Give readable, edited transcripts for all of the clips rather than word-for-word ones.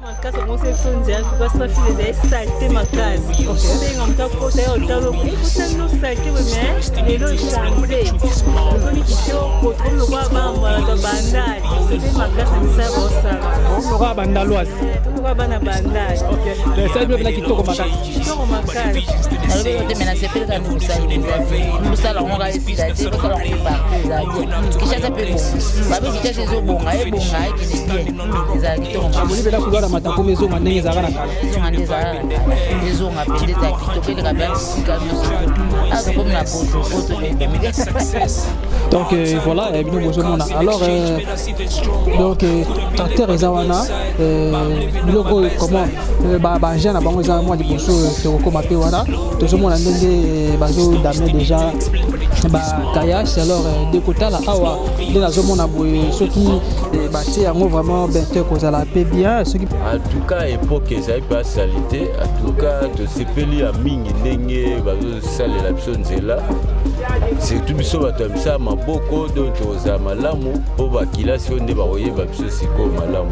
makasi omoseso nzela tukasa file ezali salte makasi obenga moto akota ye otala ekotani no salte me lelo echange ozoni kitoko tokomlokola bambala to bandali osebe makasi misala baosala lokola bandaloise tokoka bana bandali esali bino mpena kitoko makasi kitoko makasi nalobi te mena sepeleka ndi mosali mosala ngo ka esila te bosala ngo parti ezali kishasa mpe bongo babe kishasa ezobonga ebonga ekende bien ezala kitoko amoni mpena kulwara matakumi ezonga ndenge ezalaka na kala ezonga nde ezalaka na kala ezonga mpe nde ezala kitoko eleka mpe sika nyonso azokomi na poto donc voilà bino bozomona alors donc tracteur eza wana biloko oyo comment bagene na bango eza mwa liboso tokokoma mpe wana tozomona ndenge bazodame déjà bakayas alors dekotala awa nde nazomona boye soki batie yango vraiment bete kozala mpe bien soki en tout cas époque ezali mpe asali te en tout cas tosepeli ya mingi ndenge bazosalela biso nzela surtout biso bato ya misala maboko donc tokozala malamu mpo bakilasi oyo nde bakoyeba biso sikoyo malamu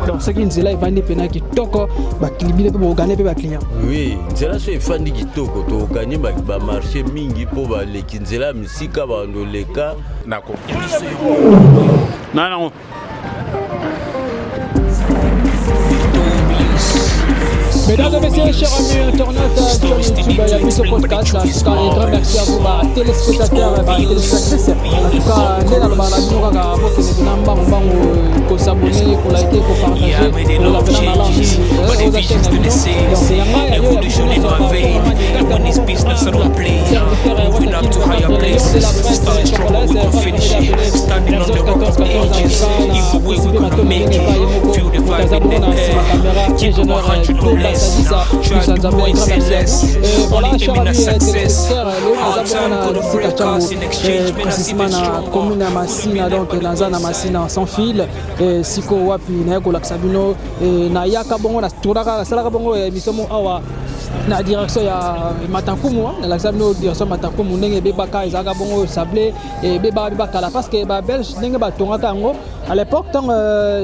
donc soki nzela evandi mpena kitoko bakilibile mpe bokogane mpe baclient oui nzela so efandi kitoko tokoganye bamarché mingi mpo baleki nzela ya misika bandoleka nanango Mesdames et messieurs, chers amis internautes sur YouTube, il y a plus de podcast. En tout cas, un grand merci à vous, téléspectateurs et téléspectatrices. En tout cas, nous allons vous s'abonner, pour liker, pour partager, pour la faire dans la chaîne. Voilà, chers amis téléspectateurs, précisément na commune ya Masina, donc naza na Masina sans fil siko wapi na kolakisa bino na yaka bongo na turaka salaka bongo misomo awa na direction ya Matankumu na lakisa bino direction Matankumu ndenge bebaka ezaka bongo sablé beba kala parce que ba belge ndenge batongaka yango à l'époque tant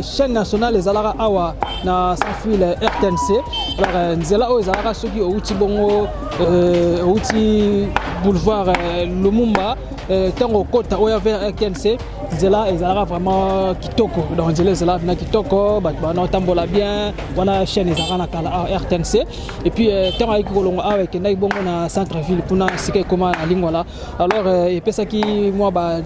chaîne nationale ezalaka awa na sans fil RTNC alors nzela oyo ezalaka soki outi bongo outi boulevard Lumumba tango kota oya vers RTNC nzela ezalaka vraiment kitoko donc nzela ezalaka vina kitoko bato bana otambola bien wana chaîne ezalaka na kala RTNC et puis tango ayiki kolongo awa ekendaki bongo na centre ville mpona sika ekoma na lingwala alors epesaki mwa ba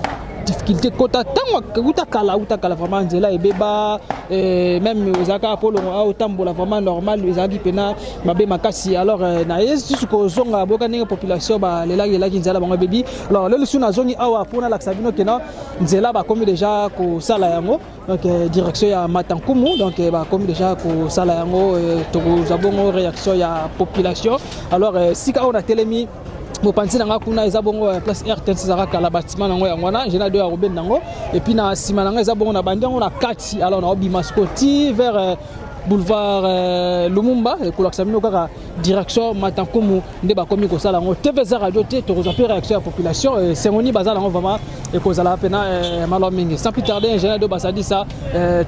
difficulté kota tango utakala vraiment nzela ebeba même ezaka polo au tambola vraiment normal ezaki pena mabe makasi alors na yesu ko zonga boka ndenge population ba lelaki nzela bango bebi alors le suna zongi awa pona la sabino kena nzela ba komi déjà ko sala yango donc direction ya Matankumu donc ba komi déjà ko sala yango to zabongo réaction ya population alors sika on a telemi mopanzi nanga kuna eza bongo place RTNC zaka kala bâtiment nango ya ngwana jena do ya Robin nango et puis na sima nanga eza bongo na bandiango na kati alors na obima skoti vers boulevard Lumumba et kolakisa bino kaka direction Matankumu nde bakomi kosala yango TVZ radio te tokozwa mpe réaction ya population sengoni bazala yango vraiment ekozala pena malo mingi sans plus tarder ingénieur do basadi ça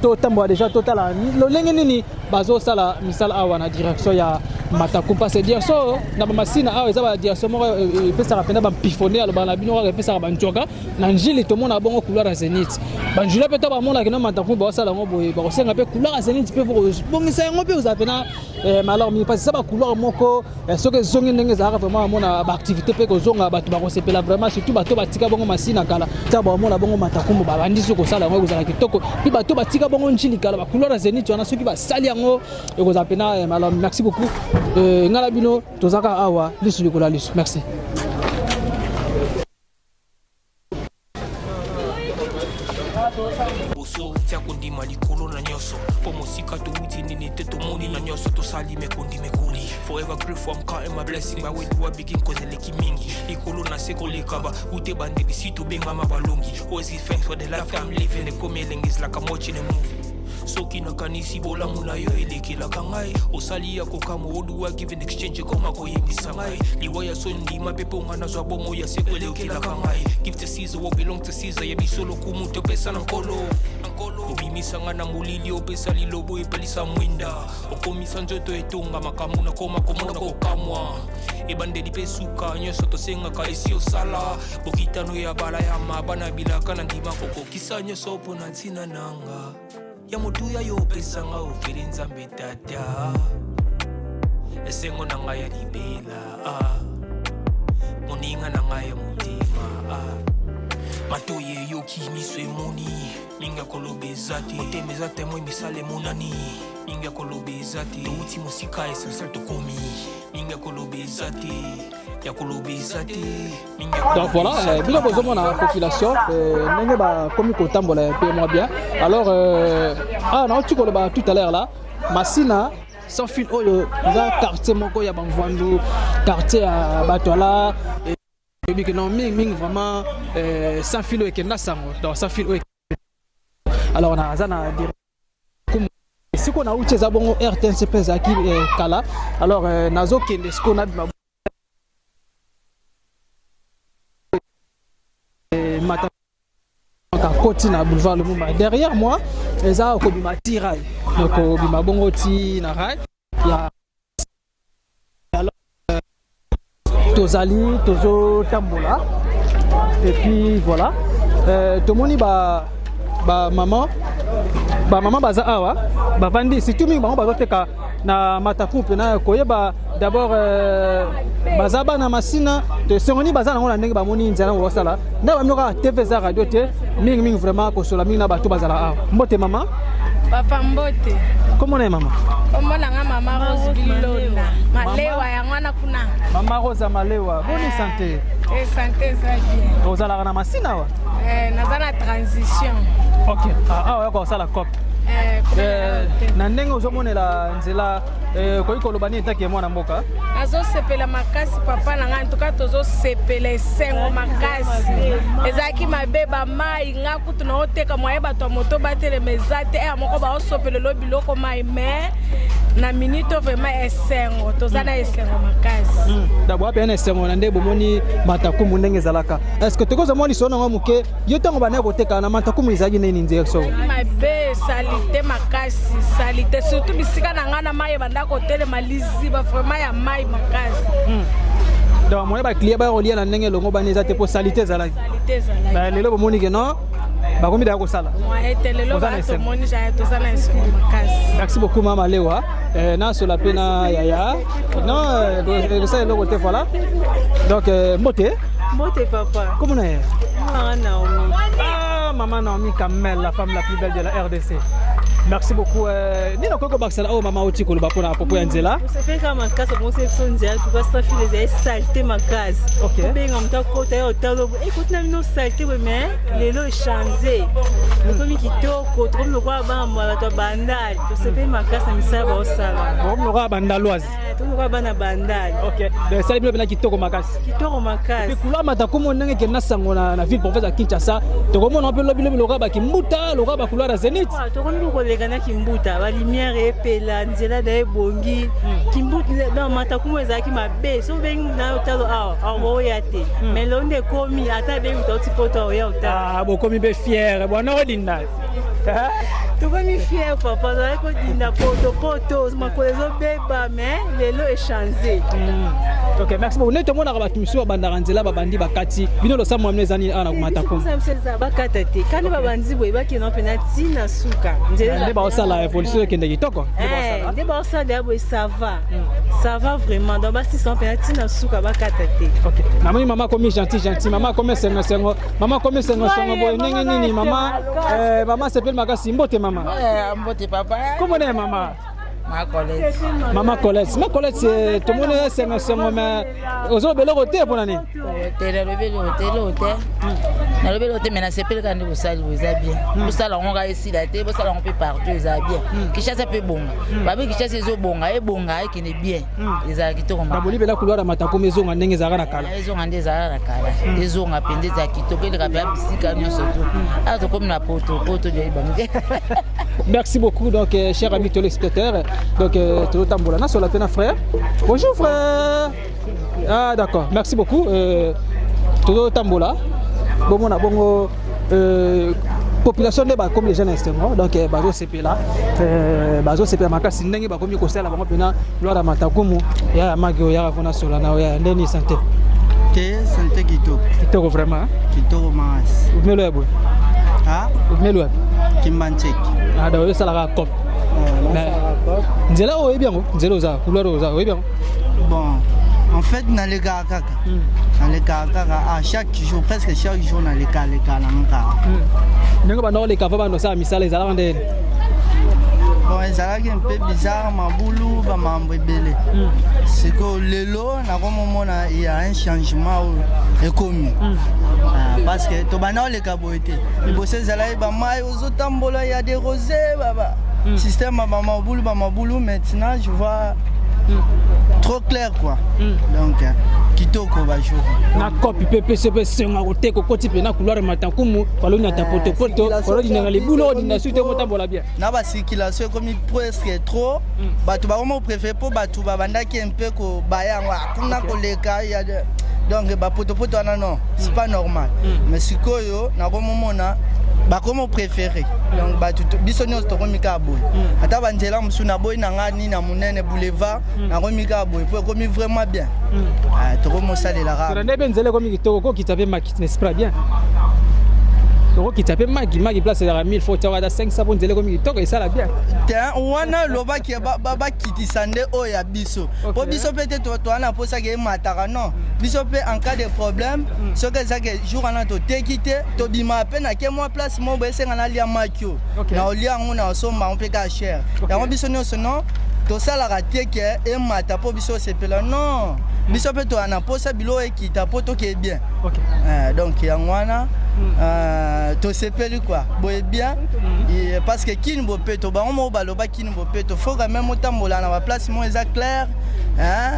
to tambola déjà totala lolenge nini bazosala misala awa na direction ya Matankumu parce dire so na bamasina awa eza ba direction moko epesaka pena bampifonne aloba na bino kaka epesaka banjoka na njili tomona bongo couleur ya Zénith banjila mpe to bamona kena Matankumu bazosala yango boye bakosenga mpe couleur ya Zénith mpe bongisa yango mpe ozala pena malor mingi parce que ça ba couleur moko soki ezongi ndenge ezalaka vraiment amona baactivité mpe kozonga bato bakosepela vraiment surtout bato batika bongo masina kala ta bamona bongo Matankumu babandi soki kosala yango ekozala kitoko mpe bato batika bongo njili kala bacouleur ya Zénith wana soki basali yango ekozala pena malor merci beaucoup ngala bino tozaka awa lisu likola lisu merci. Kondima likolo na nyoso pomosika to witi nini te to moni na nyoso to sali me kondi me kuli forever grateful I'm counting my blessing by when you begin cause leki mingi likolo na seko lekaba ute bande bisi to benga mabalongi always give thanks for the life I'm living the coming is like I'm watching a movie soki nakanisi bolamu na yo elekelaka ngai osali ya kokama oluwa give an exchange koma koyebisa ngai liwa ya so ndima mpe mpo nga nazwa bomo ya seko elekelaka ngai give to Caesar what belong to Caesar yebiso lokumu topesa na nkolo obimisanga na molili opesa lilobo epelisa mwinda okomisa nzoto etonga makambo nakoma komona kokamwa ebandeli mpe suka nyonso tosengaka esi osala bokitano ya bala ya mabana bilaka na ndima kokokisa nyonso mpo na ntina nanga ya motuya yo opesanga ofeli nzambe tata esengo na ngai ya libela moninga na ngai ya motema matoye eyoki miso emoni mingi ya koloba eza te motema eza temoi misala emonani mingi ya koloba eza te touti mosika essentiel tokomi mingi ya koloba eza te ya koloba eza te donc voilà bino bozomona la population ndenge bakomi kotambola mpe mwa bien alors nauti koloba tout à l'heure là Masina sans fil oyo eza quartier moko ya bamvwandu quartier ya bato ala que non ming vraiment sans fil et kenda sango donc sans fil alors on a zana dire si qu'on a outé za bongo RTNCP za ki kala alors nazo kende ce qu'on a mata côté na boulevard le Mumba derrière moi eza ko bima tirail donc ko bima bongo ti na rai ya Tozali, Tozo Tambola. Et puis voilà. Tout le monde maman baza awa bavandi si tout mingi bango bazoteka na mataku pena koyeba d'abord bazaba na Masina te sengoni baza nango na ndenge bamoni nzela ngo sala na bamyoka TV za radio te mingi vraiment kosola mingi na bato bazala awa mbote mama Papa Mbote. Comment est maman? Comment la maman Rose Bilona. Malewa ya mwana kuna. Maman Rose Malewa. Bonne santé. Et santé ça bien. Vous allez na Masina wa? Naza na transition. OK. Ah ouais ça la cop. Na ndenge ozomonela nzela koyi kolobani etaki mwana mboka. Azo sepela makasi papa na nga ntuka tozo sepela esengo makasi. Ezaki mabeba mai nga kutu na oteka moye bato moto batele mezate moko ba osopela lo biloko mai mais na minute vraiment esengo tozana esengo makasi. D'abord bien esengo na nde bomoni matakumu ndenge zalaka. Est-ce que tokoza moni sona ngo muke yo tango bana koteka na matakumu izaki nini nzekso? Mabe salite makasi salite surtout bisika na nga na mai banda kotele malizi ba vraiment ya mai makasi. Donc moi ba client ba olia na ndenge longo baneza te po salite zalaki. Salite zalaki. Ba lelo bomoni ke non bakomi da kosala. Moi etelelo ba to moni ja to sana esengo makasi. Merci beaucoup Mama Lewa. Na sur la pena yaya. Non ça est le côté voilà. Donc Moté. Moté papa. Comment on est? Naomi. Ah maman Naomi Kamel, la femme la plus belle de la RDC. Merci beaucoup. Nino koko baksala o mama oti koloba pona popo ya nzela. Vous savez quand ma casse bon c'est son nzela tu vas ça filer des saleté ma case. OK. Ben on t'a côté hôtel. Écoute na no saleté mais lelo changer. Comme kitoko, comme le roi ba moi to bandal. Tu sais ma casse na misala ba osala. Comme le roi bandaloise. Tu le roi bana bandal. OK. De sala bino bina kitoko makasi. Kitoko makasi. Et kula matakumo ndenge ke nasango na ville province ya Kinshasa. To komona pe lobi le roi ba kimbuta, le roi ba kula na Zenith. To komi ko kana kimbuta ba lumière epela nzela da ebongi kimbuta dans matakumo ezaki mabe so bengi na hôtel awo ya te mais londe komi ata bengi to poto ya hôtel bo komi be fier bona odinda to komi fier papa za ko dinda poto makolezo beba mais lelo échanger. OK, merci beaucoup. Neto mona ba timiso banda nzela ba bandi bakati bino lo sa mwamne zani ana matakumo ça ba katate kana ba bandi boye ba kino penati na suka nzela ba osala évolution kende kitoko nde ba osala de boye ça va vraiment donc ba si son penati na suka ba katate. OK, namoni mama komi gentil mama komi sengo mama komi sengo boye nenge nini mama mama s'appelle Makasi Mbote mama. Mbote papa. Comment est maman? Maman Colette, c'est tout le monde c'est mais aux autres belo côté pour l'année. Na lobe lote mena sepele kandi bosali boza bien. Bosala on ga ici la te, bosala on peut partout eza bien. Kishasa pe bonga. Babi kishasa ezo bonga qui n'est bien. Eza kitoko ma. Baboli bela couloir matako maison ndenge zara na kala. Maison ndenge zara na kala. Ezo ngapende za kitoko le kapya bisika nyo surtout. Ah to comme na poto de bange. merci beaucoup, donc, chers amis téléspectateurs. Donc, Théo Tambolana sur la peine frère. Bonjour, frère. Ah, d'accord, merci beaucoup. Théo Tambola. Bon, on a bon. Population comme les jeunes instruments, donc bazo CP là, bazo CP makasi ndenge bakomi kosala bango pena lora matakumu ya magio ya vona solana ya ndeni santé. Santé kitoko vraiment. Kitoko mas. Umelo yabo. Ah? Umelo yabo. Kimbanchek. Ah da ça la cop. Nzela o ebiango, nzela za, couleur oza o ebiango. Bon, en fait dans les gars à chaque jour, presque chaque jour dans les cas là. Ndenge bana les cava bana ça misala ezala ndene. Bon, ezala un peu bizarre mabulu ba mambebele. C'est que lelo na comme il y a un changement économique. Parce que to bana les caboité. Il bosse ezala ba mai ozotambola il y a des rosés baba. Système ba mabulu maintenant je vois trop clair quoi. Donc kitoko ba jour. Na copie PPCP senga côté kokoti pe na couloir matankumu paloni na tapoto poto paloni na les boulot na suite motambola bien. Na ba circulation comme presque trop batu ba vraiment préféré pour batu ba bandaki un peu ko bayangwa kuna ko leka ya donc ba poto non c'est pas normal. Mais sikoyo na ko momona ba comme préféré donc ba bisonyo to komika boy ata banjela musuna boy na ngani na munene boulevard na komika boy pour comme vraiment bien to comme ça les la na benzele comme kitoko ko kitape makit n'est pas bien donc kitape magi place la 1000 faut tawada 500 bonzele comme kitoko et ça la bien wana loba ki baba kitisande o ya biso po biso peut-être to ana posa ke mataka non biso pe en cas de problème ce que ça que jour ana to tekite to bima pe na ke moi place mo be senga na lia makio na olia ngona somba on peut ka cher ya biso no sono to sala raté ke e mata po biso se pela non biso pe to ana posa bilo e kita po to ke bien donc ya ngwana to sepeli quoi boye bien parce que qui ne peut to ba on ba loba qui ne peut to faut quand même otambola na ba place mo eza clair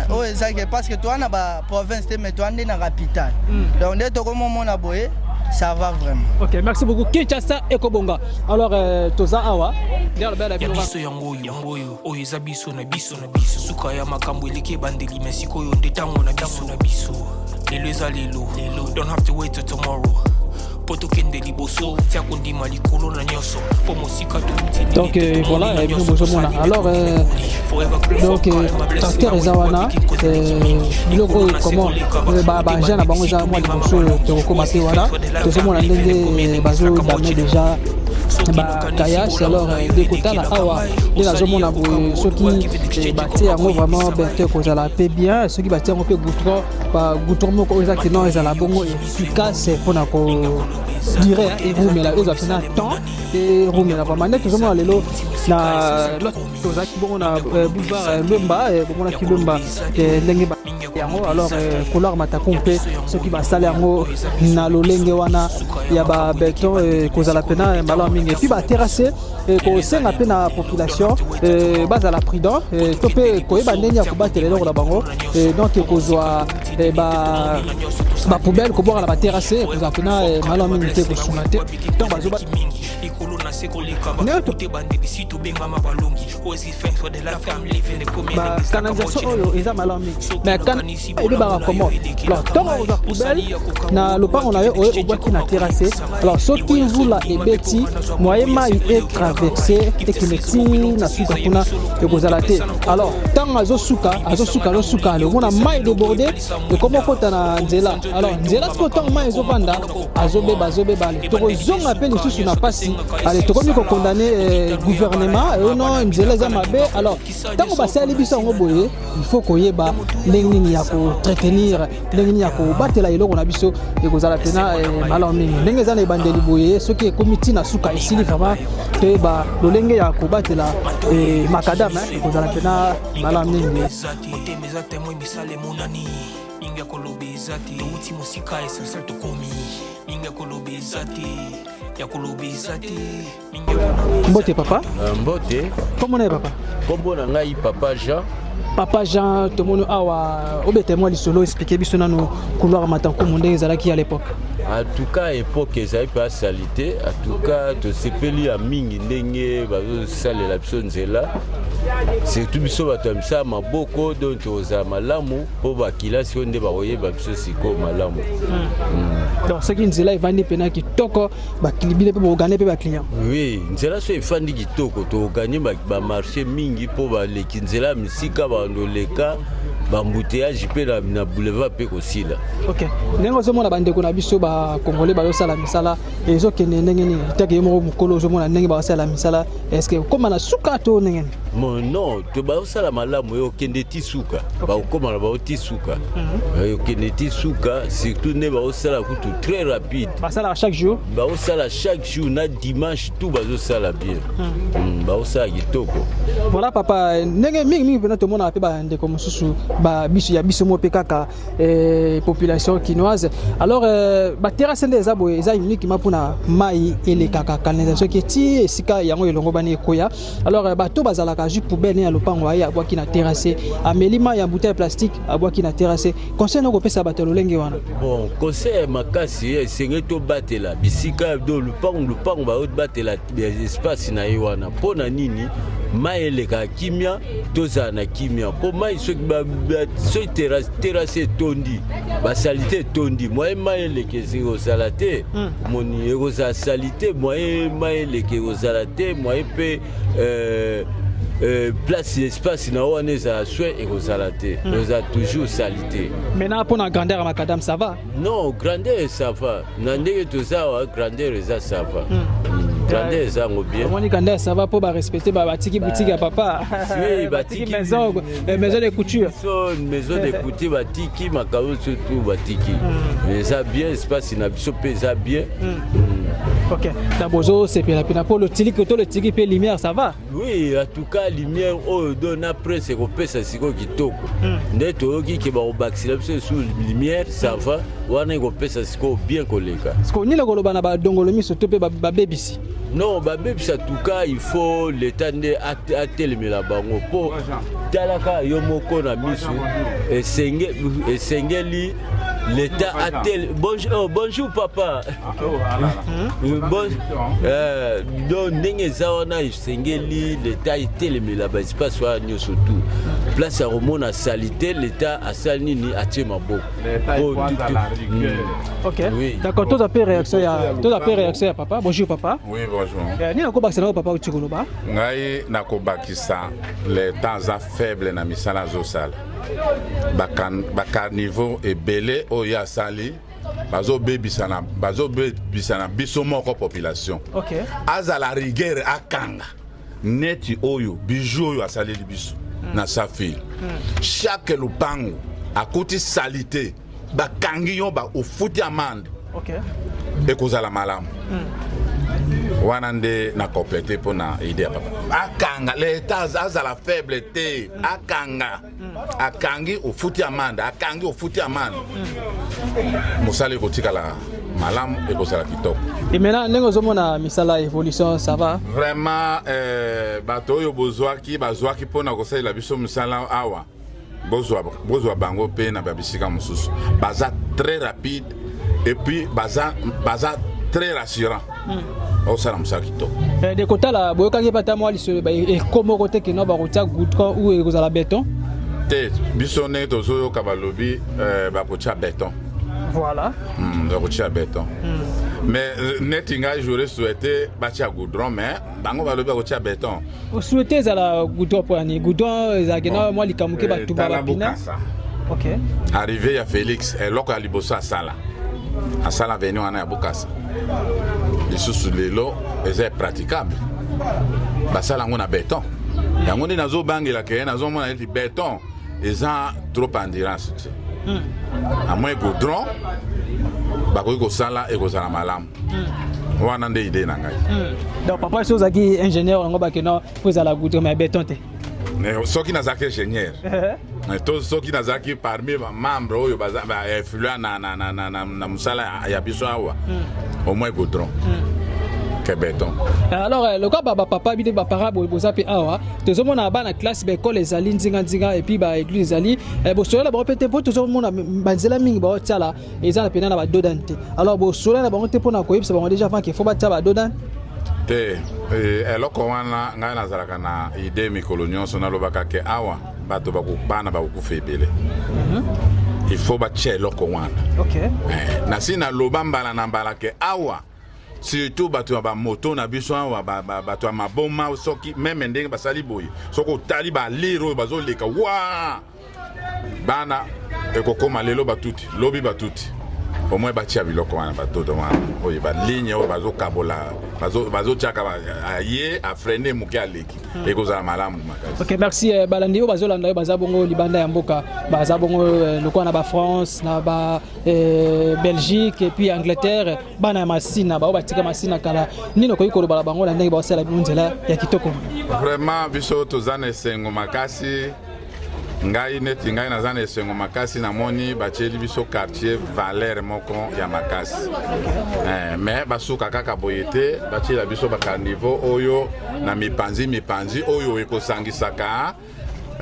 oh eza parce que toi na ba province mais toi na capitale donc dès to comme on a boye ça va vraiment. Ok, merci beaucoup. Kinshasa et Kobonga. Alors, Toza Awa. Yabiso yangoyo oyo eza biso na biso suka ya makambo eleki bandeli mesiko yo ndetango na biso lelo eza lelo don't have to wait till tomorrow. Donc voilà, alors donc tracteur ezawana biloko comment bajana bango eza mwa liboso tokokomate wana tozomona ndenge bazodame déjà bakayas alors dekotala awa nde nazomona boye soki batie yango vraiment berte kozala pe bien soki batie yango mpe goutron moko eza ke non ezala bongo efficace mpona ko direct erumela ezapena temps erumela vraiment nde tozomona lelo na tozalaki bongo na boulevard Lwemba bomonaki Lwemba ndenge yango alors couloir mataku mpe soki basala yango na lolenge wana ya babeton kozala pena malamu mingi epuis baterrasse kosenga mpe na population bazala prudent to mpe koyeba ndenge ya kobatela eloko na bango donc kozwa bapoubele kobwaka na baterrasse kozala pena malamu mingi te kosunga te donc bazoba bacanalisation oyo eza malamu mingi mais ebebaka comment alors ntongo ozwa poubele na lopango na yo oyo obwaki na terrasse alors soki mvula ebeti moye mai etraverse ekende ti na suka kuna ekozala te alors ntango azosuka alongona mai déborde ekoma okota na nzela alors nzela siko ntango mai ezovanda azobeba ale tokozonga mpe lisusu na pasi ale tokomi kokondane gouvernement non nzela eza mabe alors ntango basali biso yango boye il faut koyeba ndenge nini ya koentretenir ndenge nini ya kobatela eloko na biso ekozala pena malamu mingi ndenge eza na ebandeli boye soki ekomi ntina suka esili vraiment toyeba lolenge ya kobatela makadame ekozala pena malamu mingi mbote papa mbote kombo na ye papa kombo na ngai papa Jean Papa Jean, tout le monde a obétement solo expliqué biso na no couloir matin comme on est à l'époque. En tout cas, l'époque, ils n'avaient pas salité. En tout cas, tu sais pas li a mingi ndenge basali la personne là. C'est tout biso batam ça ma boko donc oza malamu po bakila si on ba oye ba biso siko malamu. Donc ce qui nous là il vandi pena ki toko ba kilibile pe ba gagner pe ba client. Oui, nzela so ifandi kitoko to gagner ba marché mingi po ba le kinzela misika ba ndoleka ba embouteillage pe na boulevard pe kosila. OK. Nengo zo mona bande ko na biso ba congolais ba yo sala misala ezo kene ndenge ni teke mo mukolo zo mona ndenge ba sala misala est-ce que comme na suka to ndenge ni? Non, tu vas aussi la malamu yo kende tisuka. Ba ukoma na ba tisuka. Yo kende tisuka, surtout ne ba aussi la kutu très rapide. Ba sala chaque jour. Ba aussi la chaque jour na dimanche tout ba aussi la bien. Ba aussi kitoko. Voilà papa, ndenge mingi pena to mona pe ba ndeko mususu ba biso ya biso mo pe kaka population kinoise. Alors ba terrasse des abo eza unique mapuna mai ele kaka canalisation qui ti esika yango elongo bani ekoya. Alors ba to bazala juste poubelle ya lopango ya boaki na terrasse amelima ya bouteille plastique aboaki na terrasse conseil na ko pesa batelo lenge wana. Bon conseil makasi senge to batela bisika do lopango ba batela espace na yewana pona nini maele ka kimia toza na kimia po mai so terrasse tondi ba salité tondi moi maele ke zero salate moni ego za salité moi maele ke ozalate moi pe place espace na wana za soin et ozalate nous a toujours salité. Maintenant pour la grandeur macadam ça va? Non, grandeur ça va. Nandé tout ça grandeur ça va. Grandeur ça va bien. Comment grandeur ça va pour respecter ba batiki boutique à papa. Oui, batiki maison de couture. Maison de couture batiki makao surtout batiki. Mais ça bien espace na biso pe ça bien. OK. D'abord c'est pena pour le tiki que le tiki pe lumière ça va? Oui, en tout cas lumière au donne après c'est qu'on pesa siko kitoko. Ndeto ki ba obaxila sur lumière ça va. Wana ko pesa siko bien koleka. Parce qu'on ni le koloba na ba dongolo mi soto pe ba bebisi. Non, en tout cas, il faut l'état à télémer la bango. Pour Talaka Yomoko na misu et Sengeli l'état à tel. Bonjour papa. Donc Nengezawana Sengeli l'état à télémer la base pas soit surtout. Place à Romon à salité l'état à Salnini à Tchemabo. OK. D'accord, tout à fait réaction à papa. Bonjour papa. Oui, bonjour. Ni na ko bakisa papa utikoloba. Ngai na ko bakisa les temps à faible na misala zosala. Baka niveau ebele oya sali bazo bebisana biso moko population. OK. Azala rigueur akanga. Neti oyo bijou oyo asali biso na safi. Chaque lupango akoti salité bakangi yo ba ofuti amande. OK. Ekozala malamu. Wana nde na compléter pour na idée papa akanga l'état azala faible te akanga akangi ofuti amanda akangi ofuti amanda musale kotika la malam et kozala kitoko. Et maintenant ndenge ozomona misala évolution ça va vraiment bato yo bozwaki pona kosalela biso misala awa bozwa bango pe na babisika mususu baza très rapide et puis baza très rassurant. Au salam sakito. De côté là, boyokangi pata moi et comment côté que no ba rotia goudron ou ekozala béton? Te bisonné tozo kabalobi ba rotia béton. Voilà. Ba rotia béton. Mais netinga j'aurais souhaité batia goudron mais bango balobi rotia béton. Vous souhaitez la goudron pour ani goudron ezagena moi likamuke ba tuba ba pina. OK. Arrivé à Félix et loko alibosa sala. A sala venu ana Bukasa. Lisusu lelo est praticable. Basala ngona béton. Yango ni nazo bangela ke nazo mona eti béton eza trop endurance. A moins goudron bakoki kosala ekozala malamu. Wana nde idée na ngai. Donc papa sozaki ingénieur ngo bakeno pozala goudron mais béton te. Mais soki nazaki ingénieur. Mais to soki nazaki parmi ba membre oyo baza ba influent na musala ya biso awa. Au moins goudron. que béton. Alors le cas papa bide papa boza pe awa tozomona ba na classe ba école ezali nzinga et puis ba église ezali bosola la ba pete po tozomona banzela mingi ba tiala eza na pena na ba dodante. Alors bosola na ba te po na koyebisa ba déjà avant qu'il faut ba tia ba dodante te eloko wana ngai nazalaka na idée mikolo nyonso nalobaka ke awa bato bana bakufa ebele il faut batia eloko wana nasi naloba mbala na mbala ke awa surtout bato ya bamoto na biso awa bato ya maboma soki meme ndenge basali boye soki otali balire oyo bazoleka wa bana ekokoma lelo batuti lobi batuti au moins batia biloko wana batoto wana oyo baligne oyo bazokabola bazotiaka aye afrene moke aleki ekozala malamu makasi. Ok, merci. Balandi oyo bazolanda oyo baza bongo libanda ya mboka baza bongo lokola na ba France na ba Belgique et puis Angleterre bana ya masina bao batika masina kala nino koyi koloba bango na ndenge basala binzela ya kitoko. Vraiment biso tozana esengo makasi ngai neti ngai nazana esengo makasi namoni batieli biso quartier Valère moko ya makasi mais basuka kaka boye te batiela biso bacarniveau oyo na mipanzi oyo ekosangisaka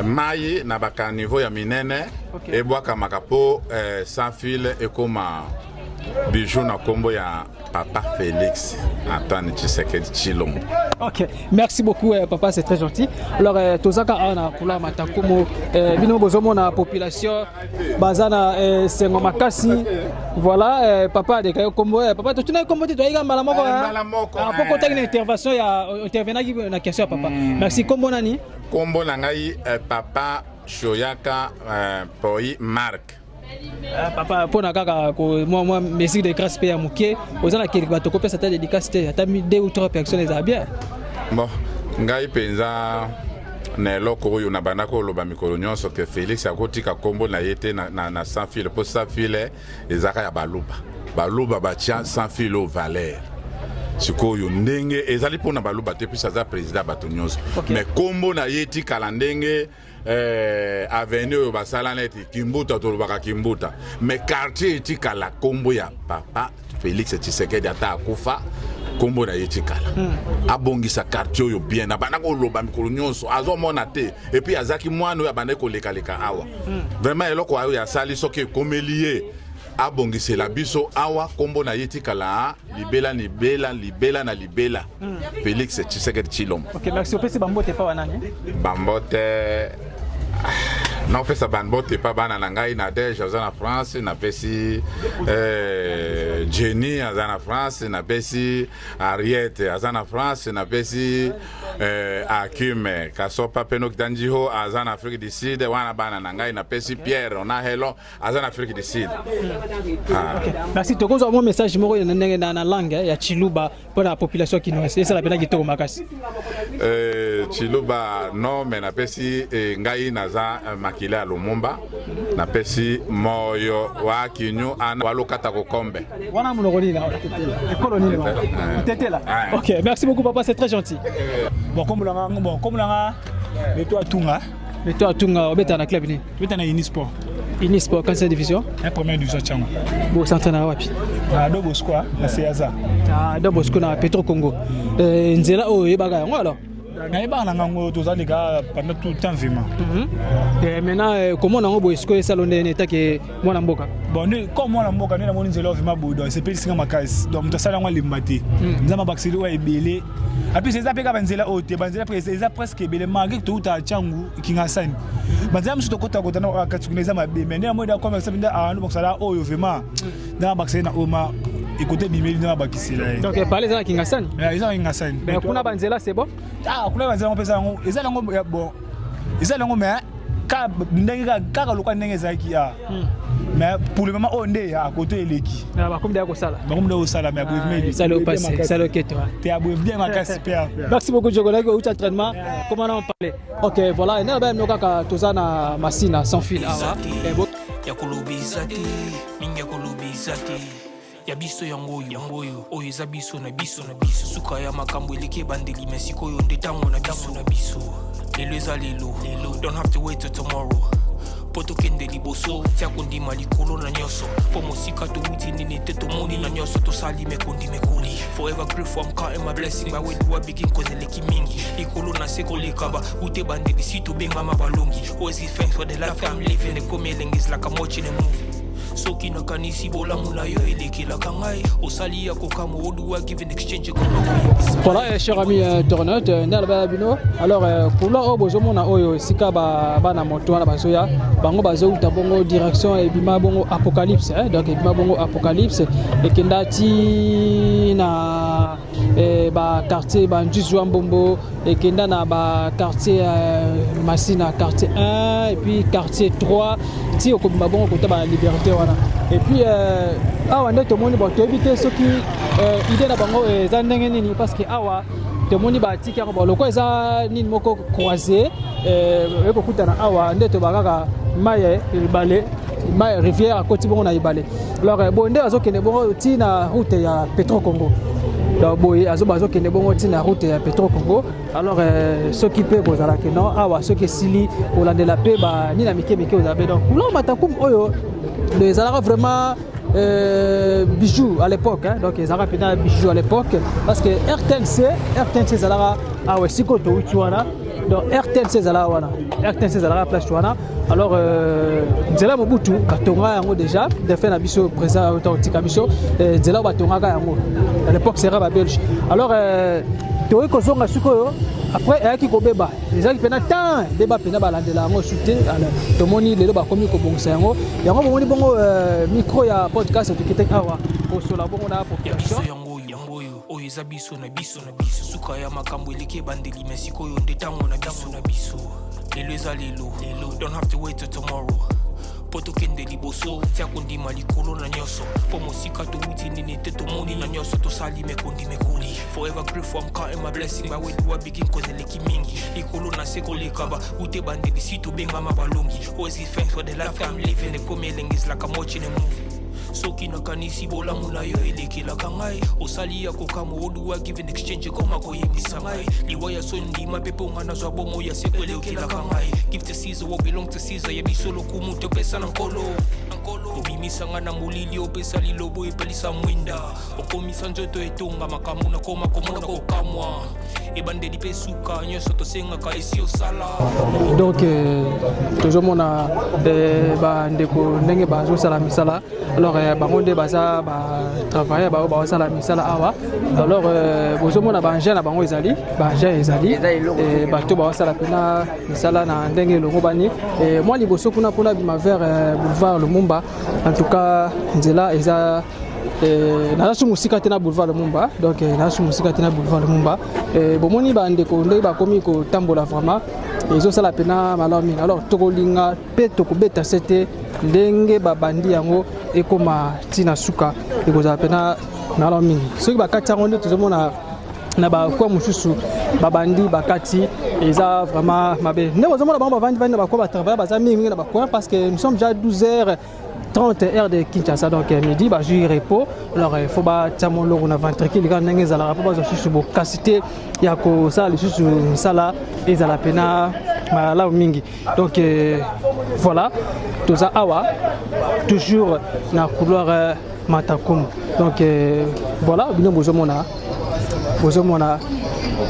mai na bacarniveau ya minene ebwakamaka po sans fil ekoma bijou na kombo ya Papa Félix Antoine Tshisekedi Tshilombo. Ok, merci beaucoup papa, c'est très gentil. Alors tozaka ana kula matakumo bino bozomo na population bazana sengo makasi. Voilà papa de kayo kombo papa to tuna kombo to iga mala moko. Poko ta une intervention ya intervenaki na question papa. Merci kombo nani? Kombo na ngai Papa Shoyaka Poi Marc. Papa pona kaka ko moi musique de grâce pe ya muke ozana kele bato ko pesa ta dédicace te ata 2 ou 3 personnes za bien. Bon ngai penza na eloko oyo na bandako loba mikolo nyonso ke Félix akotika kombo na yete na sans fil po sans fil ezaka ya baluba batia sans fil au Valère sikoyo ndenge ezali pona baluba te puis ça président bato nyonso mais kombo na yeti kala ndenge avenue basala neti Kimbuta tolobaka Kimbuta mais quartier etikala kombo ya Papa Félix Tshisekedi ata akufa kombo na yetikala abongisa quartier oyo bien na bana ko loba mikolo nyonso azomona te et puis azaki mwana oyo abande ko leka awa vraiment eloko ayo ya sali soki komelie abongisela biso awa kombo na yetikala libela Félix Tshisekedi Tshilombo. Ok, merci. Opesi bambote pa wanani? Bambote non pesa bambote pa bana na ngai na Deja azana France na pesi Jenny azana France na pesi Ariette azana France na pesi Akime Kasopa Penok Danjiho azana Afrique du Sud wana bana na ngai na pesi Pierre on a hello azana Afrique du Sud. Ok, merci. Tokozo mo message moko na langue ya Chiluba pour la population kinoise ça la pena kitoko makasi. Chiluba non mais na pesi ngai naza makila Lumumba na pesi moyo wa kinyu ana walokata ko kombe wana mulogoni na koloni na tetela. Ok, merci beaucoup papa, c'est très gentil. Bon comme langa Beto Atunga obeta na club ni beta na Unisport 15e division première division chango bo centre wapi na do Bosco na Seaza do Bosco na Petro Congo nzela oyo ebaga yango alors na ebana ngango tozalika pendant tout le temps vraiment et maintenant comment on a esco salon de neta ke mwana mboka bon comme mwana mboka na moni nzela vraiment bodo c'est petit singa makasi donc mtasala ngwa limbati nzama baksili wa ebele appi c'est ça peka banzela ote banzela presque ebele malgré tout ta changu kingasani banzela msuto kota na katsukuneza mabe mais na moda comme ça binda anu boksala oyo vraiment na baksili na oma écoutez bimeli na bakisela donc parler za kingasani ils ont kingasani mais kuna banzela c'est bon kuna banzela pesa ngo ezala ngo bon ezala ngo mais ka ndenge ka lokwa ndenge zaki ya mais pour le moment on est à côté eleki ba comme d'ailleurs sala mais bref ça le passé ça le quête tu as bref bien makasi super. Merci beaucoup Jogola au entraînement comment on parler. OK voilà na ba mnoka tozana masina sans fil ya kolobizati mingi kolobizati ya biso yango oyo eza biso na biso suka ya makambo eleki bandeli mesiko oyo ndetango na biso lelo eza lelo don't have to wait till tomorrow po tokende liboso tia kondima likolo na nyonso po mosika towuti nini te tomoni na nyonso tosali mekondi mekoli forever grateful I'm counting my blessing baweduwa begin kozeleki mingi likolo na se koleka ba ute bandeli si tobengama balongi always give thanks for the life I'm living ekomi elengis like I'm watching a movie soki nakanisi bolamu na yo elekelaka ngai osali ya kokamo oduwa give an exchange koma koyebisa. Voilà, chers amis internautes, alors pour là bozomona oyo sika bana moto wana bazoya bango bazouta bongo direction ebima bongo apocalypse donc ebima bongo apocalypse ekendati na ba quartier banjuzwa mbombo ekenda na ba quartier Masina quartier 1 et puis quartier 3 ti okobima bongo kota ba liberté wana et puis awa nde tomoni bo toyebite soki idée na bango eza ndenge nini parce que awa tomoni batiki yango loko eza nini moko croisé ekokutana awa nde tobakaka maye ibale maye rivière akoti bongo na ibale alors bonde azokende bongo ti na route ya Petro Congo donc boye azokende bongo ti na route ya Petro Congo alors soki pe bozalaki non awa soki sili olandela pe ba ni na mike ozabe donc là matakum oyo les alaka vraiment bijoux à l'époque donc ils ont rapidement bijoux à l'époque parce que RTNC zalaka awe siko to utwana donc RTNC zalaka wana RTNC zalaka place wana alors nzela mobutu batonga yango déjà de fait na biso président autorité biso nzela batonga yango à l'époque c'est ba belge alors théorie ko zonga sikoyo après ayaki kobeba ezaki pena temps débat pena balandela yango chuté alors tomoni lelo bakomi ko bongisa yango bomoni bongo micro ya podcast tukite awa osola bongo na population yango oyo eza biso na biso suka ya makambo eleki bandeli mesiko oyo nde tango na biso lelo eza lelo don't have to wait till tomorrow po tokende liboso tia kondima likolo na nyonso po mosika towuti nini te tomoni na nyonso tosali mekondi mekoli forever grateful I'm counting my blessing baweduwa begin kozeleki mingi likolo na se koleka ba ute bandeli si tobengama balongi always give thanks for the life I'm living ekomi elengis like I'm watching a movie soki nakanisi bolamu na yo elekelaka ngai osali ya kokamo oduwa give an exchange koma koyebisa ngai liwa ya sondima pepe onga nazwa bomo ya seko elekelaka ngai give to Caesar what belong to Caesar yebiso lokumu topesa na nkolo obimisanga na molili opesa lilobo epelisa mwinda okomisa nzoto etonga makambo na koma komona kokamwa ebandeli mpe suka nyonso tosengaka esi osala donc tozomona bandeko ndenge bazosala misala alors bango nde baza batravailler bao bazosala misala awa alors bozomona bangin na bango ezali bato bazosala mpena misala na ndenge elongo bani mwa liboso kuna mpona bima vers boulevard Lumumba en tout cas nzela eza naza musika te na boulevard Lumumba donc naza musika te na boulevard Lumumba bomoni bandeko nde bakomi kotambola vraiment ezosala pena malamu mingi alors tokolinga mpe tokobeta se te ndenge babandi yango ekoma ntina suka ekozala pena malamu mingi soki bakati yango nde tozomona na bakwa mosusu babandi bakati eza vraiment mabe nde bozomona bango bavandi na bakwa batravailler baza mingi na bakwa parce que nous sommes déjà 12h30 heure de Kinshasa donc midi ba jour repos alors il faut ba tamo loko na ventricule quand ndenge ezala rapport ba susu bo capacité ya ko sala susu sala ezala pena malamu mingi donc voilà tout ça awa toujours na couloir Matakum donc voilà bino bozomona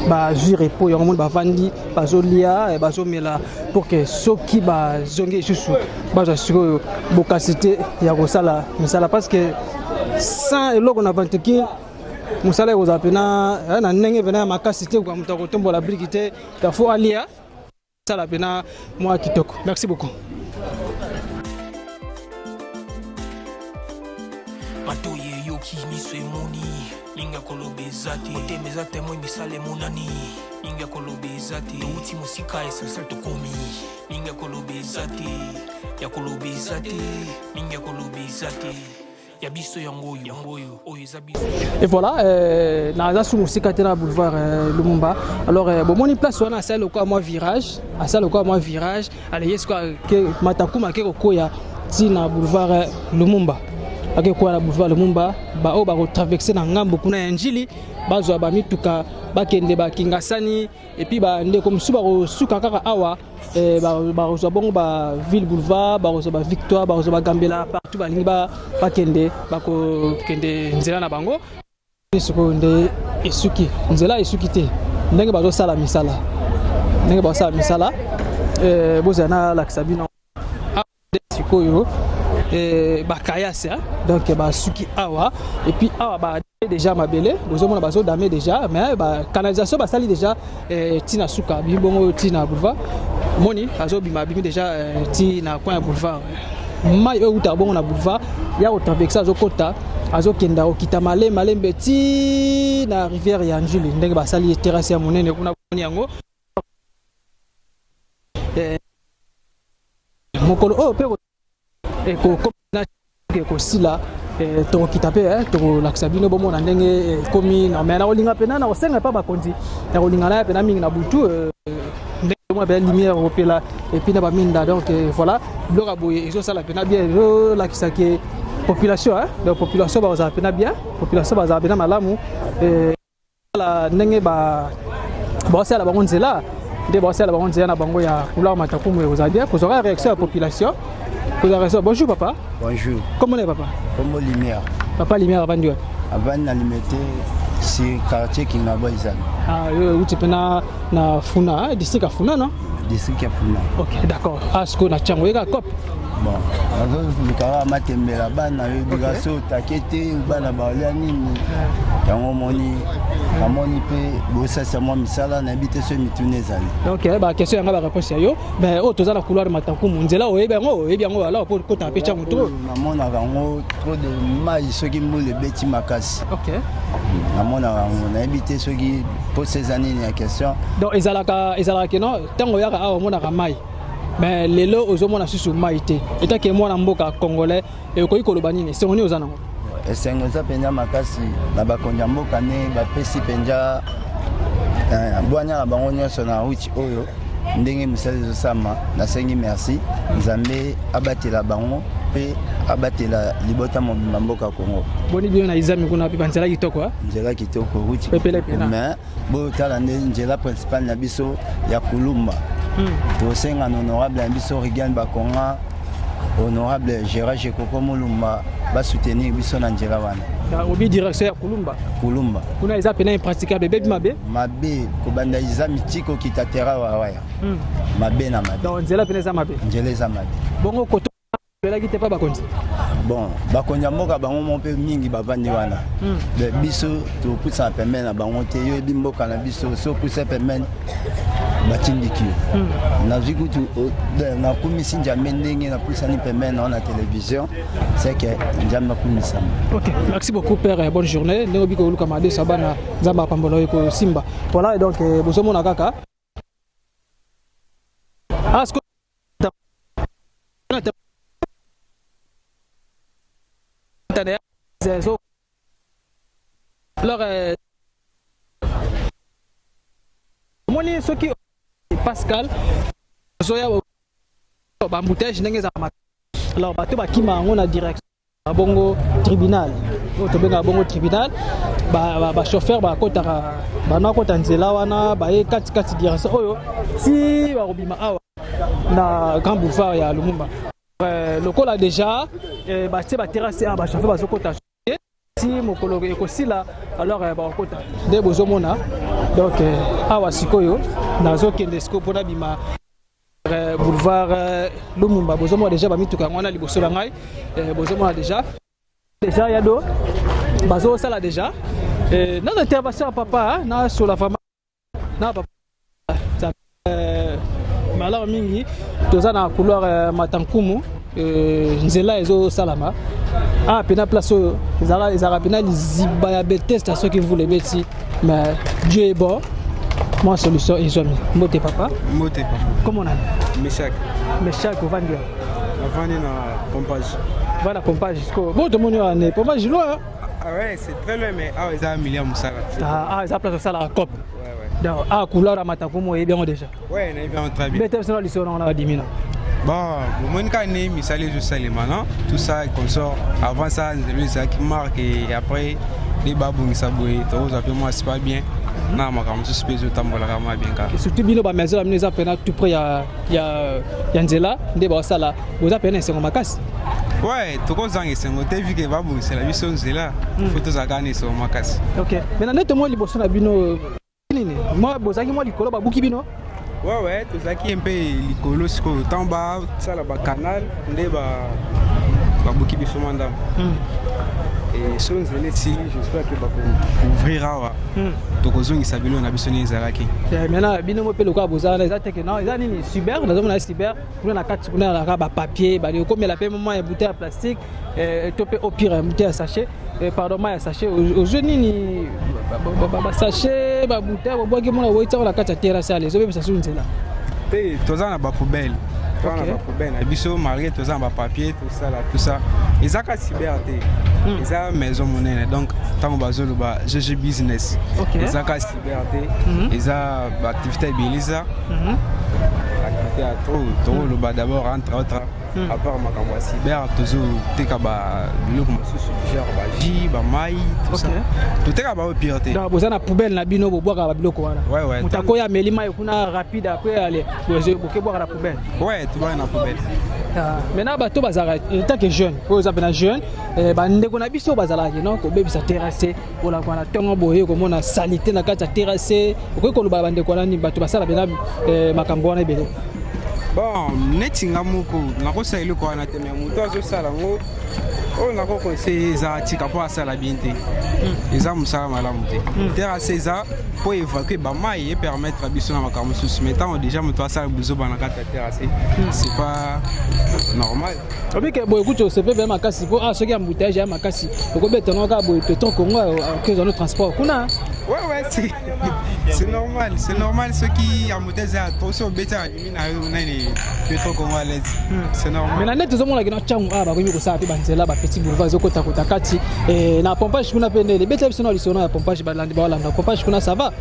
ba jour repos yango ba vandi bazolia bazomela pour que soki bazongi susu baza siko bokasite ya kosala misala parce que sans eloko na ventricule musala ekozala pena na ndenge pena ya makasi te kwa moto akotombola briki te faut alia sala pena mwa kitoko. Merci beaucoup. Matoye yoki miso emoni linga kolobezati otemezate moi misale monani linga kolobezati uti musika esasa tokomi linga kolobezati ya kolobezati linga kolobezati ya biso yango oyo ezabiso. Et voilà naza su musika te na boulevard Lumumba alors bomoni place wana asala lokwa mwa virage ale yesko ke Matakuma ke koya ti na boulevard Lumumba ake kwa na boulevard Lumumba ba o ba traverser na ngambo kuna ya njili bazwa ba mituka bakende ba kingasani et puis ba ndeko musuba ko suka kaka awa ba rozwa bongo ba ville boulevard ba rozwa ba victoire ba rozwa ba gambela partout ba lingi ba bakende ba ko kende nzela na bango siko nde esuki nzela esuki te ndenge bazo sala misala ndenge bazo sala misala bozana la sabino siko yo bakayase donc basuki awa et puis awa ba déjà mabele bozomona bazo dame déjà mais ba canalisation basali déjà tina suka bibongo tina boulevard moni azo bima bimi déjà tina coin boulevard mai uta bongo na boulevard ya ko traverser azo kota azo kenda okita malembe ti na rivière ya Njuli ndenge basali terrasse ya monene kuna boni yango mokolo o pe ko sila to kita pe to lakisa bino bomo na ndenge komi na mena olinga pena na osenga pa bakonzi na olinga na pena mingi na butu ndenge mo ba lumière opela et puis na ba minda donc voilà bloka boye ezo sala pena bien ezo lakisa ke population la population ba za pena bien population ba za pena malamu la ndenge ba sala bango nzela de ba sala bango nzela na bango ya kula matakumu ezozadia ko zora réaction ya population. Bonjour papa. Bonjour. Comment est papa? Comment lumière? Papa lumière avant Dieu. Avant na limité c'est quartier qui n'a pas izan. Ah où tu peux na Funa, district à Funa non? District à Funa. OK, d'accord. Asko na chango eka cop. Bon, alors le cara matembela bana obligations takete bana balia nini. Yango moni amoni pe bosa sa moi misala na habite so mitunezali. OK, ba question yanga ba réponse yo. Ben o toza na couloir matankumu nzela o ebiango alors pour ko taper chango trop. Namona rango trop de mai soki mbule beti makasi. OK. Namona rango na habite soki pour ces années il y a question. Donc ezalaka non tango yaka awa mona ka mai. Mais lelo ozomona susu maite eta ke mwana mboka congolais e ko ikoloba nini c'est oni ozana ngo esengo za penja makasi na bakonja mboka ne bapesi penja bwanya bango nyonso na uchi oyo ndenge misali zosama nasengi merci nzambe abatela bango pe abatela libota mobimba mboka Kongo boni bio na izami kuna pipa nzela kitoko nzela kitoko uchi pepele pena mais bo tala nzela principal na biso ya Kulumba. Tosenga honorable Ambiso Rigan Bakonga, honorable Gérard Jekoko Mulumba, va soutenir biso na njela wana. Obi direction ya Kulumba. Kuna eza pena impraticable bebi mabe? Mabe kobanda iza mitiko kitatera wawaya. Mabe na mabe. Donc njela pena eza mabe. Njela eza mabe. Bongo koto bela kite pa bakonzi. Bon, bakonja mboka bango monpe mingi bavandi wana. De biso to pusa pembe na bango te yo bimboka na biso so pusa pembe batindiki. Na vikutu na kumisi njambe ndenge na pusa ni pembe na télévision, c'est que njambe kumisa. OK, merci beaucoup père, bonne journée. Ndeko biko luka made sabana nzamba pambolo ko Simba. Voilà et donc bosomo na kaka. Asko alors moni soki Pascal zoya bambouteille ndenge za alors bato bakima ngo na direction bongo tribunal to benga bongo tribunal ba chauffeur ba kotaka bana kota nzela wana ba e kati direction oyo si ba robima awa na grand boulevard ya Lumumba lokola déjà ba te ba terrasse ba chauffeur ba zokota si mokolo ekosila alors ba kota de bozomona donc awa sikoyo nazo kende siko pona bima boulevard Lumumba bozomona déjà ba mituka ngwana liboso la ngai bozomona déjà yado bazo sala déjà notre intervention papa na sur la femme na papa malheur mingi toza na couloir matankumu nzela ezo salama pena place ezala pena liziba ya bete station qui voulait beti mais Dieu est bon moi solution ezomi mbote papa comment on a Meshak ovandi na pompage voilà pompage jusqu'au bon tout le monde est pompage loin ouais c'est très loin mais ils ont un million musala ils ont place ça la cop donc couleur matankumu est bien déjà ouais on est bien très bien bete sera lisona on a 10 000 Bon, moi, quand je suis allé maintenant, tout ça est comme ça. Avant ça, c'est qui marque et après, les babous qui s'abouillent, moi, c'est pas bien. Non, je suis bien. Surtout, bien, la maison, nous avons tout près, il y a Nzela, vous avez un macasse. Ouais, tout le monde c'est vu que babou, c'est la mission Nzela. Il faut tout gagner sur ma casse. Ok, maintenant, nettement, les bossons à Bino. Moi, Bozaki, moi, les colos, Babouki Bino. Ouais, tout ça qui est un peu l'écolo, c'est que tant bas, ça là, canal, on est Babouki Bisso Mandam. Et si on est ici, j'espère que va ouvrira. Donc, on s'habille, on a besoin de Zaraki. Maintenant, Bino me paye le quoi, Bozar, les attaques, non, ils ont cyber, nous avons un cyber, on a 4 secondes, on a papier, comme il a payé moment, une bouteille en plastique, au pire, une bouteille à sachet. Pardon, moi, sachet. Aux jeunes, sachet, bouteille, on boit que mon avocat, on a 4 terrasses, les autres, ça s'ouvre là. Tous en a pas poubelle. Tous en a pas poubelle. Abisso, malgré tous en a papier, tout ça, là, tout ça. Ils ont qu'à cyberté. Ils ont maison monnaie. Donc, tant que bazou, GG business. Ils ont qu'à cyberté. Ils ont activité Belisa. Activité à trop. D'abord, entre autres. À part ma campagne cyber, toujours t'es capable de comme genre J, Maï, tout ça. Tout est capable de pirater. Donc vous avez une poubelle na bino pour boire à bilo quoi. Ouais. Mutakoya melima yokuna rapide après aller pour boire à la poubelle. Ouais, tu vas dans la poubelle. Maintenant bato bazara en tant que jeune, pour exemple un jeune, ndeko na biso bazala non ko bebisa terrasser pour la kwana tongo boye ko mona salité na kata terrasser ko ko loba ndeko na ni bato basala bena makambo na belo. Bon, netinga moko nakosa ile kwa na teme muto azosala ngo o nako conseiller za tika po asala bien te eza musala malamu te terrasse eza po évacuer ba mai et permettre à biso na makambo susu metant déjà muto asala buzo bana kata terrasse c'est pas normal. Obi ke boye kucho sepe be makasi po soki ya embouteillage ya makasi ko betano ka boye peton Congo que dans le transport kuna. Ouais, c'est normal ceux qui embouteillent à trop sur beta na ni peton congolais. C'est normal. Mais la net tout le monde na changu ba ko mi ko sa pe banzela ba petit boulevard zo kota kati et na pompage kuna pene les beta biso na lisona na pompage ba landi ba landa pompage kuna ça va.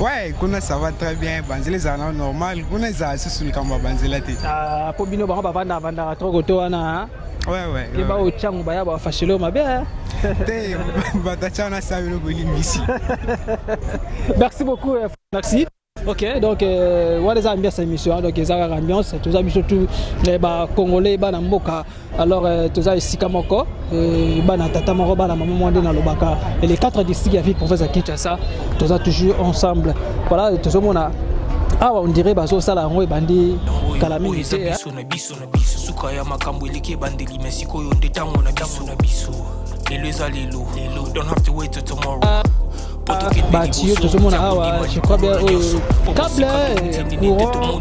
Ouais, kuna ça va très bien. Banzela za normal. Kuna za susul kamba banzela te. Ah, po bino ba vanda trop koto wana. Ouais. Et ba o changu ba ya ba fashelo mabe. Te batachana sa bino bolimbisi. Merci beaucoup. Merci. Ok, donc voilà les ambiances émission, donc les ambiances, tous les surtout les Congolais, les Mboka, alors tous les Sikamoko, les Tatamoro, les Maman dans le Baka, et les 4 districts qui vivent professeur Kinshasa, tous toujours ensemble. Voilà, tout le monde a. Ah, on dirait bazo sala ngo bandi kalami ite ya. Suka ya makambo eleke bandeli mesiko yo ndetango na biso. Lelo don't have to wait till tomorrow. Bâti tout le monde a je crois bien câble courant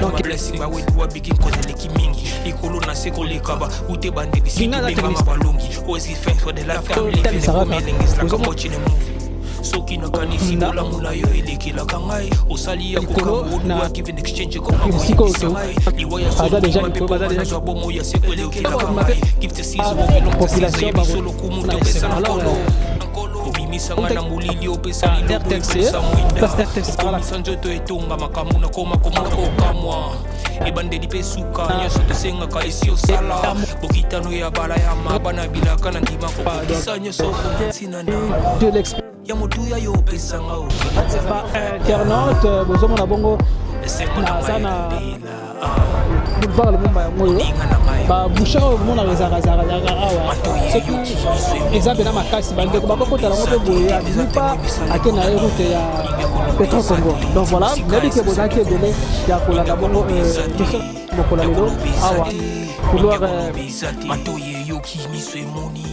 donc blessing ba we do begin cause mingi ikolo na seko lekaba ute bandeli sikubema balongi always thanks for the life family living is like watching a movie. Soki na kanisi bola mula yo elekela kangai osali ya kukamu giving exchange ko liwaya solo déjà déjà bomo ya sekwele okela kangai give the season population ba solo kumuntu pesa nkolo obimisa ngana mulili opesa RTC place RTC sanjoto etonga makamu na koma kamwa ebandeli pesuka nyoso tosenga ka esio sala bokitano ya bala ya mabana bilaka na ndima ko bisanyo so kontina na de l'expérience ya motuya yo pesanga o internaute bozomo na bongo na sana boulevard le mumba ngoyo ba boucha o mona rezaka awa soki exemple na makasi bande ko bakota la ngoto boye abipa akena route ya Petro Congo. Donc voilà, nebi ke bozaki ebele ya kolanda bongo question bokola lelo awa couloir matoye yo ki miswe moni.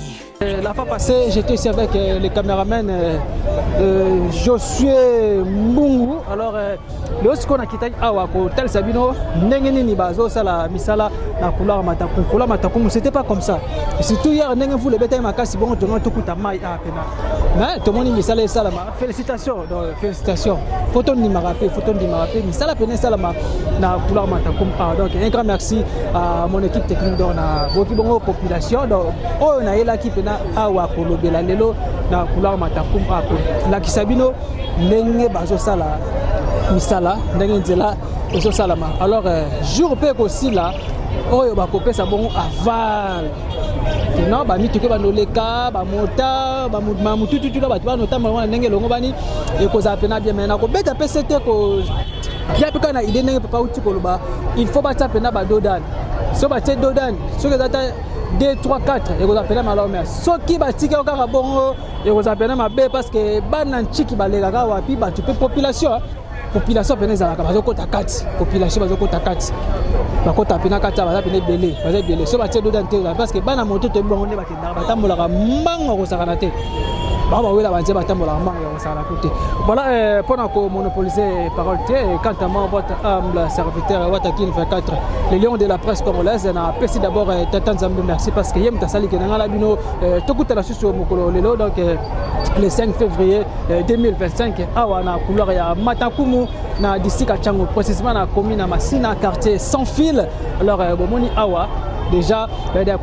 La fois passée, j'étais ici avec le caméraman Josué Mbungu. Alors, le ce qu'on a quitté à Tel Sabino, Nengeni Bazo, Sala, Misala, la couleur Matakum, c'était pas comme ça. Et surtout hier, Nengen les bétails Makasi, bon, tout le monde à Maï à Pena. Mais tout le monde dit Misala et Salama. Félicitations, félicitations. Photo de Marapé, Misala Pena Salama, la couleur Matakum. Donc, un grand merci à mon équipe technique dans la population. Donc, on a là qui awa kolobela lelo na couloir Matakum la kisabino ndenge bazosala misala ndenge nzela ezosalama. Alors jour mpe kosila oyo bakopesa bongo aval non bamituke banoleka bamota bamutututu bato banotamba wana ndenge elongo bani ekozala pena bien maintenant kobeta mpe sete ko bia mpe kaka na ide ndenge papa uti koloba il faut batia pena badodan so batie dodan soki eza ta 2 3 4 ekozala pena malamu me soki batiki kaka bongo ekozala pena mabe parce que bana ntiki balekaka wapi bato mpe population pene ezalaka bazokota kati population bazokota kati bakota pena kati baza pene ebele so batie dodan te parce que bana moto toyebi bango nde bakendaka batambolaka mbango akosakana te bawela banze batambolaka mbango akosakana te. Voilà mpona komonopoliser parole te quant à moi votre humble serviteur Watakin 24 le lion de la presse congolaise na pesi d'abord Tata Nzambe merci parce que ye mutu asali kenanga la bino tokutana susu mokolo lelo donc le 5 février 2025 awa na couloir ya Matakumu na district Chango précisément na commune Masina quartier sans fil. Alors bomoni awa déjà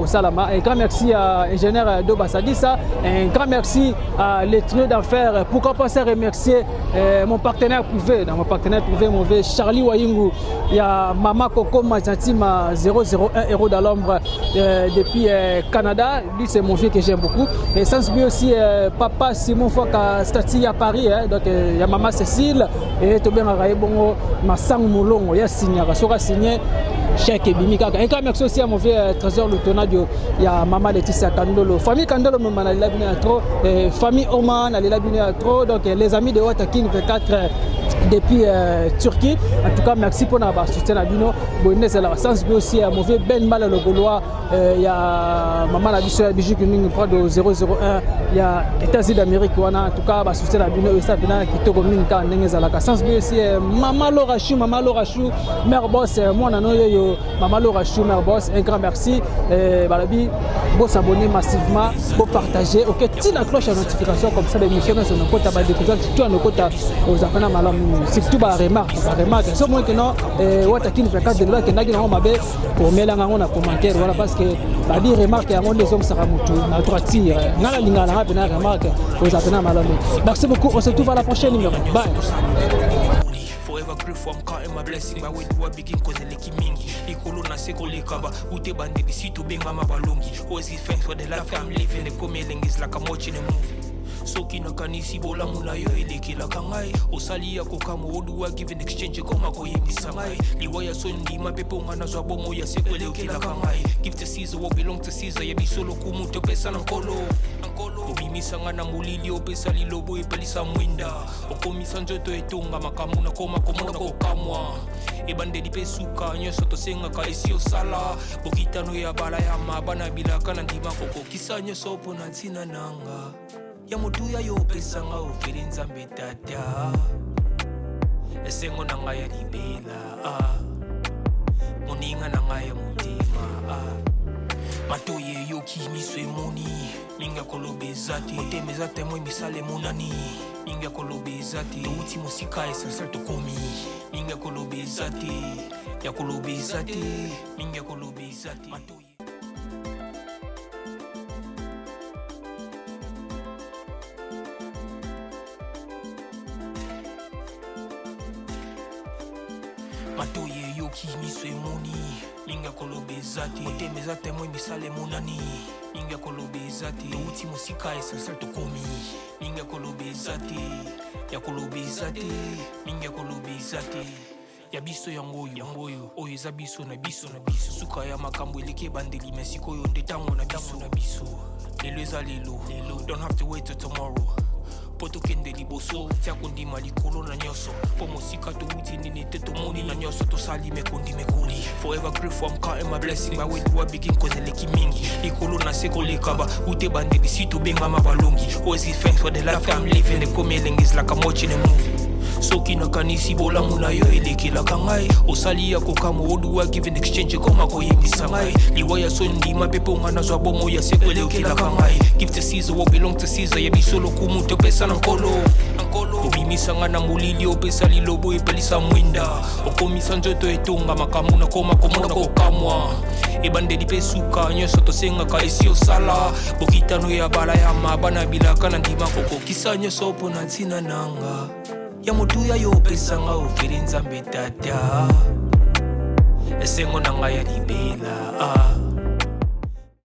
Salama. Un grand merci à l'ingénieur Doba Sadissa, un grand merci à l'étudiant d'affaires. Pourquoi pas se remercier mon partenaire privé, dans mon partenaire privé, mon vieux Charlie Wayingu. Il y a Mama Coco Majantima 001 héros de l'ombre depuis Canada. Lui c'est mon vieux que j'aime beaucoup. Et sans oublier aussi Papa Simon Foka Stati à Paris. Donc il y a Maman Cécile et tout bien Bongo Massang Moulongo. Il y a signé, il signé. Chèque et Bimika. Un grand merci aussi à mon vieux trésor Lutonadio. Il y a Maman Laetitia Kandolo. Famille Kandolo, Maman Alilabine à trop. Famille Oman, Alilabine à trop. Donc les amis de Watakin 24 depuis Turquie. En tout cas, merci pour notre soutien à Bino. Bonne c'est la sens aussi à mon vieux Ben Mal le Gaulois. Il y a Maman la Bichou Bijou qui nous prend de 001. Il y a États-Unis d'Amérique. En tout cas, soutien à Bino et ça vient qui te communique en Nengezalaka. Sens aussi Maman Laura Chou, Mère Boss, moi Nanoyo. Maman Laura Chou, Mère Boss, un grand merci. Balabi, vous s'abonner massivement, vous partager. Ok, si la cloche à notification comme ça, les missions sont nos côtes à découvrir, tout à nos côtes aux appels malam. Surtout la remarque. Ce moment que non, Watakin 24 de l'heure que n'a pas mabé pour mélanger en commentaire. Voilà parce que la vie remarque à mon des hommes Saramutu, na droite tir, na la ligne à la remarque aux appels malam. Merci beaucoup, on se retrouve à la prochaine numéro. Bye. Forever grateful, I'm counting my blessing. But when do I begin cause the leki mingi? Ikolo na seko lekaba. Ute bande bisitu benga mabalongi. Always give thanks for the life I'm living. The komeling is like I'm watching a movie. Soki na kanisi bola muna yo eleki la kangai. Osali ya kokamo oduwa give in exchange koma koyemisa ngai. Liwaya sondi mapepo ngana zwa bomo ya seko eleki la kangai. Give to Caesar what belong to Caesar. Ya bisolo kumuto pesa nankolo. Obimisa ngana mulili opesa lilobo epelisa mwinda. Okomisa njoto etonga makamu na koma komona kokamwa. Ebande di pesuka nyoso tosenga ka esi osala. Bokitano ya bala ya mabana bilaka na ndima koko. Kisa nyoso po na ntina nanga. Ya moduya yo pesa nga ofere nzambe tata. Esengo na nga ya libela. Moninga na nga ya mutima. Matoye yo kimiswe moni. Minga kolobezati Otemezate mwe misale munani Minga kolobezati Touti musika esensel tokomi Minga kolobezati Ya kolobezati Minga kolobezati Matoye yo kimiswe moni Minga kolobezati Otemezate mwe misale munani Minga kolobezati Touti musika esensel tokomi Minga kolobezati Ya kolobezati Minga kolobezati Ya biso yangoyo Oyo eza biso na biso Suka ya makambo eleke bandeli Mesiko yo ndetango na biso Lelo eza lelo Don't have to wait till tomorrow Poto kende liboso Tia kondima likolo na nyoso Po mosika to uti nini te to moni na nyoso To sali me kondi me kuli Forever grateful I'm counting my blessing But when do I begin cause the leki mingi Likolo na seko lekaba Ute bande bisitu benga mabalongi Always give thanks for the life I'm living The komeling is like I'm watching a movie Soki na kanisi bola muna yo eleki la kangai Osali ya kokamo oduwa give in exchange koma koyemisa ngai Liwaya sondi mapepo ngana zwa bomo ya seko eleki la kangai Give to Caesar what belong to Caesar Ya bisolo kumuto pesa nankolo Obimisa ngana mulili opesa lilobo epelisa mwinda Okomisa njoto etonga makamu na koma komona kokamwa Ebande di pesuka nyoso tosenga ka esi osala Bokitano ya bala ya mabana bilaka na ndima koko Kisa nyoso po na ntina nanga ya motuya yo opesanga ofeli nzambe tata esengo na ngai ya libela